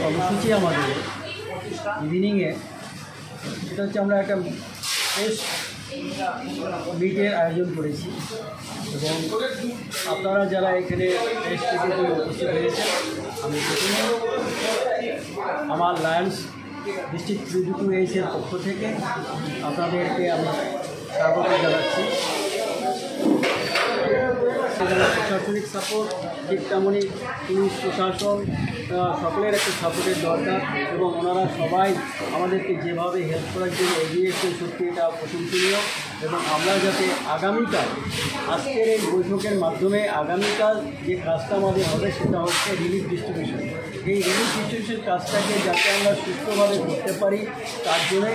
কর্মসূচি আমাদের ইভিনিংয়ে সেটা হচ্ছে আমরা একটা প্রেস মিটের আয়োজন করেছি এবং আপনারা যারা এখানে প্রেস মিটে উপস্থিত হয়েছেন আমি প্রথমে আমার লায়ন্স ডিস্ট্রিক্ট 322 এর পক্ষ থেকে আপনাদেরকে আমি স্বাগত জানাচ্ছি। প্রশাসনিক সাপোর্ট ঠিক তেমনই পুলিশ প্রশাসন সকলের একটা সাপোর্টের দরকার এবং ওনারা সবাই আমাদেরকে যেভাবে হেল্প করার জন্য এগিয়ে এসে সত্যি এটা প্রশংসনীয় এবং আমরা যাতে আগামীকাল আজকের এই বৈঠকের মাধ্যমে আগামীকাল যে কাজটা আমাদের হবে সেটা হচ্ছে রিলিফ ডিস্ট্রিবিউশন। এই রিলিফ ডিস্ট্রিবিউশন কাজটাকে যাতে আমরা সুস্থভাবে করতে পারি তার জন্যে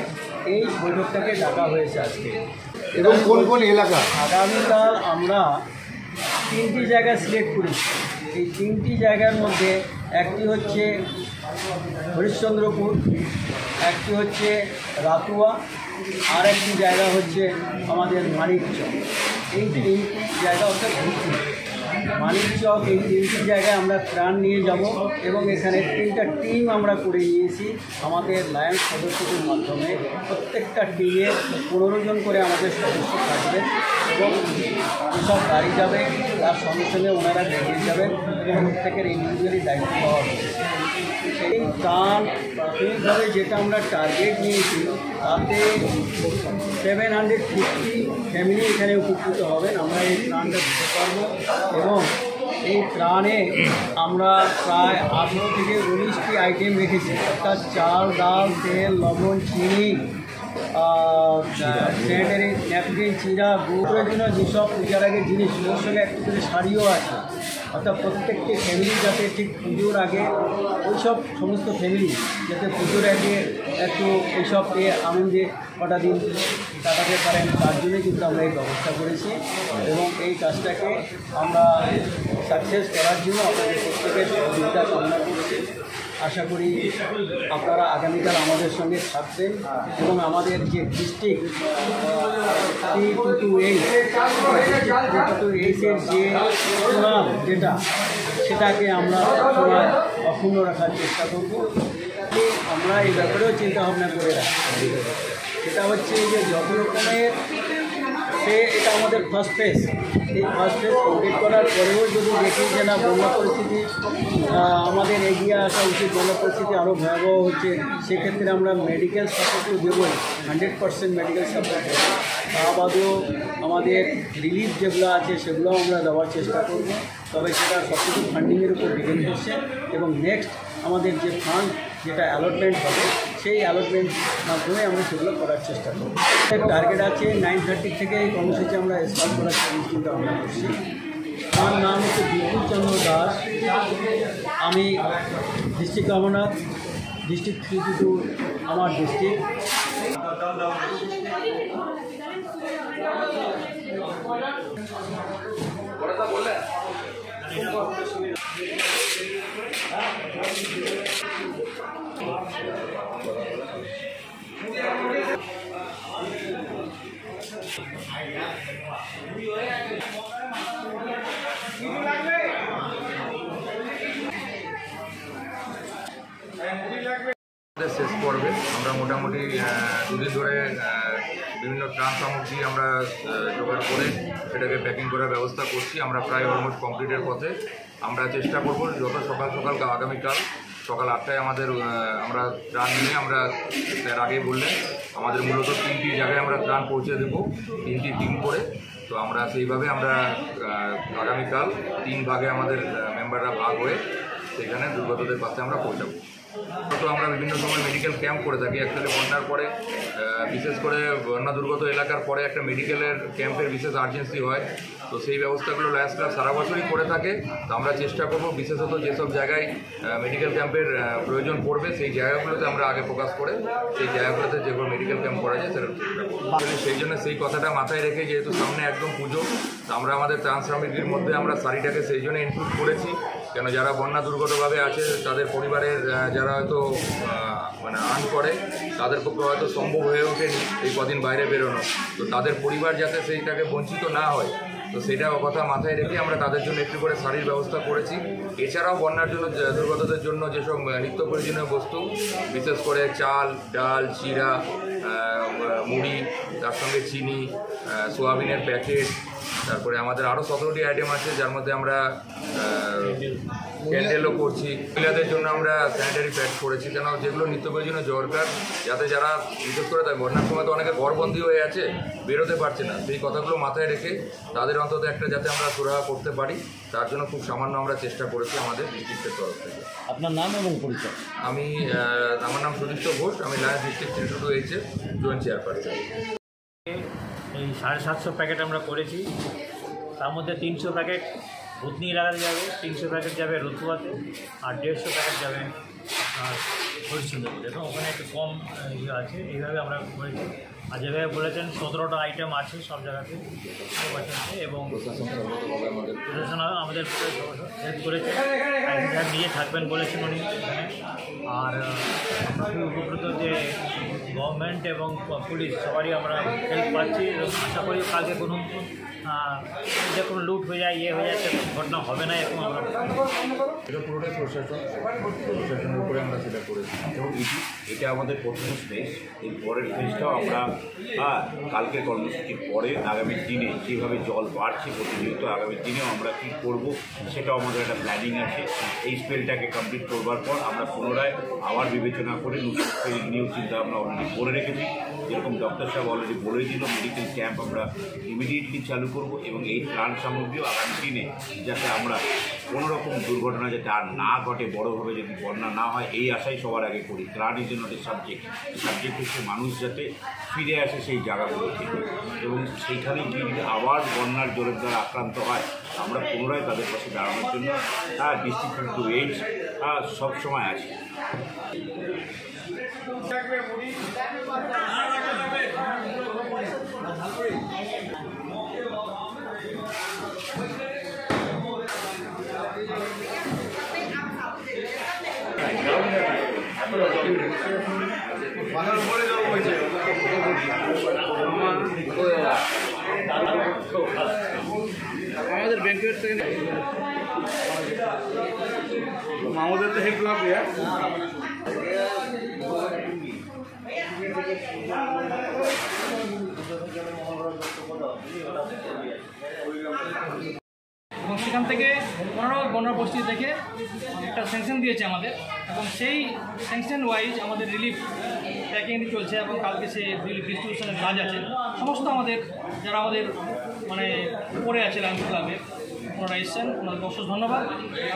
এই বৈঠকটাকে ডাকা হয়েছে আজকে। এবং কোন কোন এলাকা আগামীকাল আমরা 3টি জায়গা সিলেক্ট করেছি। এই 3টি জায়গার মধ্যে একটি হচ্ছে হরিশ্চন্দ্রপুর, একটি হচ্ছে রাতুয়া, আর একটি জায়গা হচ্ছে আমাদের মানিকচক। এই 3টি জায়গা অর্থাৎ মানিকচক, এই 3টি জায়গায় আমরা ত্রাণ নিয়ে যাব এবং এখানে 3টা টিম আমরা করে নিয়েছি আমাদের লায়ন্স সদস্যদের মাধ্যমে। প্রত্যেকটা টিমে 15 জন করে আমাদের সদস্য থাকবে এবং যেসব গাড়ি যাবে তার সঙ্গে সঙ্গে ওনারা বেরিয়ে যাবেন এবং প্রত্যেকের ইন্ডিভিজুয়ালি দায়িত্ব দেওয়া হবে। সেই ত্রাণ প্রাথমিকভাবে যেটা আমরা টার্গেট নিয়েছি তাতে 750 ফ্যামিলি এখানে উপকৃত হবেন। আমরা এই ত্রাণটা দিতে পারবো এবং এই ত্রাণে আমরা প্রায় 18 থেকে 19টি আইটেম রেখেছি, অর্থাৎ চাল, ডাল, তেল, লবণ, চিনি, স্যানিটারি ন্যাপকিন, চিরা, গুড়ের জন্য যেসব পূজার আগে জিনিস, ওর সঙ্গে একটু করে শাড়িও আছে। অর্থাৎ প্রত্যেকটি ফ্যামিলি যাতে ঠিক পুজোর আগে ওই সব সমস্ত ফ্যামিলি যাতে পুজোর আগে একটু এইসব আনন্দে কটা দিন কাটাতে পারেন তার জন্যে কিন্তু আমরা এই ব্যবস্থা করেছি এবং এই কাজটাকে আমরা সাকসেস করার জন্য আপনাদের প্রত্যেকের সহযোগিতা কামনা করছি। আশা করি আপনারা আগামীকাল আমাদের সঙ্গে থাকবেন এবং আমাদের যে ডিস্ট্রিক্ট 322-এর যে সুনাম যেটা সেটাকে আমরা সবাই অক্ষুণ্ণ রাখার চেষ্টা করব। আমরা এই ব্যাপারেও চিন্তাভাবনা করে রাখি, সেটা হচ্ছে যে যত রকমের এটা আমাদের ফার্স্ট ফেজ। এই ফার্স্ট ফেজ কমপ্লিট করার পরেও যদি দেখি যে না বন্যা পরিস্থিতি আমাদের এগিয়ে আসা উচিত, বন্যা পরিস্থিতি আরও ভয়াবহ হচ্ছে, সেক্ষেত্রে আমরা মেডিকেল সাপোর্টও দেবই, 100% মেডিকেল সাপোর্ট দেবো। তা বাদেও আমাদের রিলিফ যেগুলো আছে সেগুলোও আমরা দেওয়ার চেষ্টা করব। তবে সেটা সবকিছু ফান্ডিংয়ের উপর ডিপেন্ড করছে এবং নেক্সট আমাদের যে ফান্ড যেটা অ্যালটমেন্ট হবে সেই অ্যালটমেন্ট মাধ্যমে আমরা সেগুলো করার চেষ্টা করব। টার্গেট আছে 9:30 থেকে এই কর্মসূচি আমরা স্টার্ট করার চিন্তা ভাবনা করছি। আমার নাম হচ্ছে বিপুল চন্দ্র দাস, আমি ডিস্ট্রিক্ট গভর্নর, ডিস্ট্রিক্ট 322 আমার ডিস্ট্রিক্ট। শেষ পর্বে আমরা মোটামুটি 2 দিন ধরে বিভিন্ন ত্রাণ সামগ্রী আমরা জোগাড় করে সেটাকে প্যাকিং করার ব্যবস্থা করছি। আমরা প্রায় অলমোস্ট কমপ্লিটের পথে। আমরা চেষ্টা করব যত সকাল আগামীকাল সকাল 8টায় আমাদের আমরা ত্রাণ নিয়ে আমরা তার আগে বললেন আমাদের মূলত 3টি জায়গায় আমরা ত্রাণ পৌঁছে দেবো, 3টি টিম করে। তো আমরা সেইভাবে আমরা আগামীকাল 3 ভাগে আমাদের মেম্বাররা ভাগ হয়ে সেখানে দুর্গতদের পাশে আমরা পৌঁছাবো। তো আমরা বিভিন্ন সময় মেডিকেল ক্যাম্প করে থাকি। অ্যাকচুয়ালি বন্যার পরে বিশেষ করে বন্যা দুর্গত এলাকার পরে একটা মেডিকেলের ক্যাম্পের বিশেষ আর্জেন্সি হয়। তো সেই ব্যবস্থাগুলো লায়ন্স ক্লাব সারা বছরই করে থাকে। তো আমরা চেষ্টা করব বিশেষত যেসব জায়গায় মেডিকেল ক্যাম্পের প্রয়োজন পড়বে সেই জায়গাগুলোতে আমরা আগে ফোকাস করে সেই জায়গাগুলোতে যেগুলো মেডিকেল ক্যাম্প করা যায় সেটা সেই জন্য সেই কথাটা মাথায় রেখে যেহেতু সামনে একদম পুজো, আমরা আমাদের ত্রাণ সামগ্রীর মধ্যে আমরা শাড়িটাকে সেই জন্য ইনক্লুড করেছি। কেন যারা বন্যা দুর্গতভাবে আছে তাদের পরিবারের যারা হয়তো মানে আর্ন করে তাদের পক্ষে হয়তো সম্ভব হয়ে ওঠেনি এই কদিন বাইরে বেরোনো, তো তাদের পরিবার যাতে সেইটাকে বঞ্চিত না হয় তো সেটা কথা মাথায় রেখে আমরা তাদের জন্য একটু করে শাড়ির ব্যবস্থা করেছি। এছাড়াও বন্যার জন্য দুর্গতদের জন্য যেসব নিত্য প্রয়োজনীয় বস্তু, বিশেষ করে চাল, ডাল, চিড়া, মুড়ি, তার সঙ্গে চিনি, সোয়াবিনের প্যাকেট, তারপরে আমাদের আরও 17টি আইটেম আছে, যার মধ্যে আমরা ক্যান্ডেলও করছি। মহিলাদের জন্য আমরা স্যানিটারি প্যাড করেছি, কেন যেগুলো নিত্য প্রয়োজনীয় দরকার, যাতে যারা বিশেষ করে তাই বন্যার সময় তো অনেকে ঘরবন্দি হয়ে আছে, বেরোতে পারছে না, সেই কথাগুলো মাথায় রেখে তাদের অন্তত একটা যাতে আমরা সুরাহা করতে পারি, তার জন্য খুব সামান্য আমরা চেষ্টা করেছি আমাদের ডিস্ট্রিক্টের তরফ থেকে। আপনার নাম এবং পরিচয়? আমার নাম সুদীপ্ত ঘোষ, আমি Lions district central joint chairperson. এই 750 প্যাকেট আমরা করেছি, তার মধ্যে 300 প্যাকেট ভূতনি এলাকাতে যাবে, 300 প্যাকেট যাবে রতুয়াতে, আর 150 প্যাকেট যাবে আপনার হরিশ্চন্দ্রপুরে, এবং ওখানে একটু কম ইয়ে আছে। এইভাবে আমরা করেছি। আর যেভাবে বলেছেন 17টা আইটেম আছে সব জায়গাতে এবং প্রশাসন আমাদের হেল্প করেছে, নিয়ে থাকবেন বলেছেন উনি এখানে। আর আমরা খুব উপকৃত যে গভর্নমেন্ট এবং পুলিশ সবারই আমরা হেল্প পাচ্ছি। আশা করি কালকে কোনো যে কোনো লুট হয়ে যায়, ইয়ে হয়ে যায়, সেরকম ঘটনা হবে না, এরকম আমরা এটা পুরোটাই প্রশাসনের উপরে আমরা সেটা করেছি। এবং এটা আমাদের প্রথম স্টেজ। এর পরের ফেজটাও আমরা কালকে কর্মসূচির পরে আগামী দিনে যেভাবে জল বাড়ছে প্রতিনিয়ত, আগামী দিনেও আমরা কী করব সেটাও আমাদের একটা প্ল্যানিং আছে। এই স্পেলটাকে কমপ্লিট করবার পর আমরা পুনরায় আবার বিবেচনা করে নতুন স্পেল নিয়েও চিন্তা আমরা অলরেডি করে রেখেছি। যেরকম ডক্টর সাহেব অলরেডি বলে দিল, মেডিকেল ক্যাম্প আমরা ইমিডিয়েটলি চালু করব, এবং এই ত্রাণ সামগ্রীও আগামী দিনে যাতে আমরা কোনোরকম দুর্ঘটনা যাতে আর না ঘটে, বড়োভাবে যদি বন্যা না হয়, এই আশাই সবার আগে করি। ত্রাণ ইজ নট এ সাবজেক্ট হচ্ছে মানুষ যাতে ফিরে আসে সেই জায়গাগুলো থেকে, এবং সেইখানে গিয়ে যদি আবার বন্যার জলের দ্বারা আক্রান্ত হয়, আমরা পুনরায় তাদের পাশে দাঁড়ানোর জন্য ডিস্ট্রিক্ট টু এইড সবসময় আছি। আমাদের ব্যাংকের থেকে আমাদের তো হেল্প লাগবে। এবং সেখান থেকে ওনারাও বন্যার পরিস্থিতি দেখে একটা স্যাংশন দিয়েছে আমাদের, এবং সেই স্যাংশন ওয়াইজ আমাদের রিলিফ প্যাকিং চলছে, এবং কালকে সেই রিলিফ ডিস্ট্রিবিউশনের কাজ আছে। সমস্ত আমাদের যারা আমাদের মানে উপরে আছে লায়ন্স ক্লাবে, ওনারা এসছেন, ওনাদেরকে অশেষ ধন্যবাদ।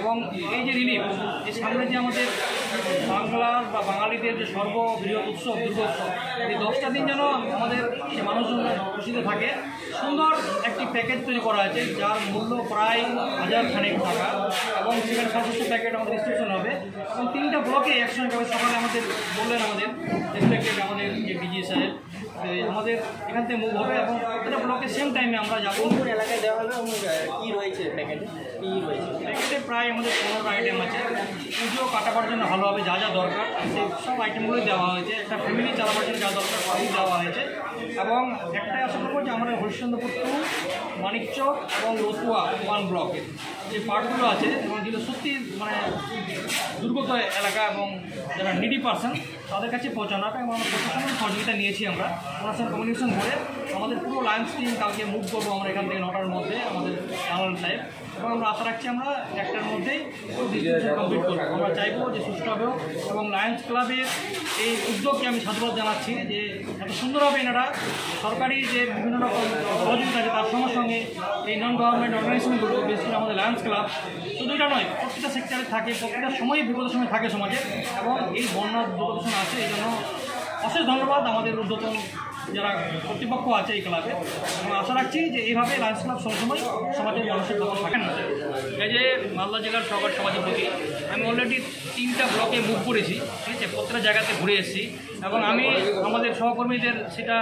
এবং এই যে রিলিফ, এই সামনে যে আমাদের বাংলার বা বাঙালিদের যে সর্ববৃহৎ উৎসব দুর্গোৎসব, এই 10টা দিন যেন আমাদের যে মানুষজন খুশিতে থাকে, সুন্দর একটি প্যাকেজ তৈরি করা আছে, যার মূল্য প্রায় 1000 খানেক টাকা, এবং সেখানে 700 প্যাকেট আমাদের ডিস্ট্রিবিউশন হবে, এবং 3টা ব্লকে একসঙ্গে হবে। সকালে আমাদের বললেন আমাদের রেসপেক্টেড আমাদের যে বিজি সাহেব, আমাদের এখান থেকে মুভ হবে, এবং এটা ব্লকে সেম টাইমে আমরা যাবো। কোন এলাকায় দেওয়া হবে এবং কী রয়েছে প্যাকেটে? কী রয়েছে প্যাকেটে? প্রায় আমাদের 15টা আইটেম আছে। পুজো কাটাবার জন্য ভালো হবে, যা যা দরকার সেই সব আইটেমগুলোই দেওয়া হয়েছে। একটা ফ্যামিলি চালাবার জন্য যা দরকার সবই দেওয়া হয়েছে। এবং একটাই আশা করবো যে আমাদের হরিশ্চন্দ্রপুর 2, মানিকচক এবং রতুয়া 1 ব্লকে যে পার্টগুলো আছে, এবং যেগুলো সত্যি মানে দুর্গত এলাকা এবং যারা নিডি পার্সন, তাদের কাছে পৌঁছানোটা, এবং আমরা প্রশাসনের সহযোগিতা নিয়েছি। আমরা ওনার সঙ্গে কমিউনিকেশন করে আমাদের পুরো লায়ন্স টিম কালকে মুভ করবো আমরা এখান থেকে 9টার মধ্যে আমাদের জানাল সাহেব, এবং আমরা আশা রাখছি আমরা 1টার মধ্যেই ডিস্ট্রিবিউশন কমপ্লিট করবো। আমরা চাইবো যে সুষ্ঠুভাবেও, এবং লায়ন্স ক্লাবের এই উদ্যোগকে আমি সাধুবাদ জানাচ্ছি যে এত সুন্দরভাবে এনারা সরকারি যে বিভিন্ন রকম সহযোগিতা আছে তার সঙ্গে সঙ্গে এই নন গভর্নমেন্ট অর্গানাইজেশনগুলো, বিশেষ করে আমাদের লায়ন্স ক্লাব, শুধু এটা নয়, প্রত্যেকটা সেক্টরে থাকে, প্রত্যেকটা সময়ই বিপদের সময় থাকে সমাজে, এবং এই বন্যার দুর্গত আছে। এই জন্য অশেষ ধন্যবাদ আমাদের ঊর্ধ্বতন যারা কর্তৃপক্ষ আছে এই ক্লাবে, এবং আশা রাখছি যে এইভাবে লায়ন্স ক্লাব সবসময় সমাজের মানুষের কথা থাকেন না। এই যে মালদা জেলার সরকার সমাজপতি, আমি অলরেডি 3টা ব্লকে মুভ করেছি, ঠিক আছে, প্রত্যেকটা জায়গাতে ঘুরে এসেছি, এবং আমি আমাদের সহকর্মীদের সেটা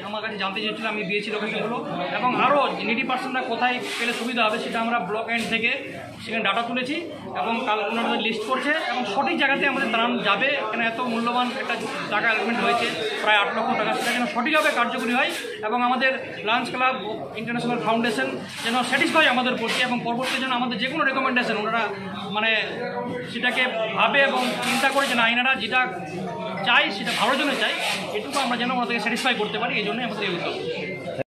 আমার কাছে জানতে চেয়েছিলাম, আমি দিয়েছি লোকেশনগুলো, এবং আরও নিডি পার্সনরা কোথায় পেলে সুবিধা হবে সেটা আমরা ব্লক এন্ড থেকে সেখানে ডাটা তুলেছি, এবং কাল ওনারা লিস্ট করছে, এবং সঠিক জায়গাতে আমাদের ত্রাণ যাবে। এখানে এত মূল্যবান একটা টাকা অ্যালটমেন্ট হয়েছে, প্রায় 8 লক্ষ টাকা, সেটা যেন সঠিকভাবে কীভাবে কার্যকরী হয় এবং আমাদের লাঞ্চ ক্লাব ইন্টারন্যাশনাল ফাউন্ডেশন যেন স্যাটিসফাই আমাদের প্রতি এবং পরবর্তী যেন আমাদের যে কোনো রেকমেন্ডেশন ওনারা মানে সেটাকে ভাবে এবং চিন্তা করে যে না এনারা যেটা চাই সেটা ভালোর জন্য চাই, এটুকু আমরা যেন ওনাদেরকে স্যাটিসফাই করতে পারি, এই জন্যই আমাদের এই উদ্যোগ।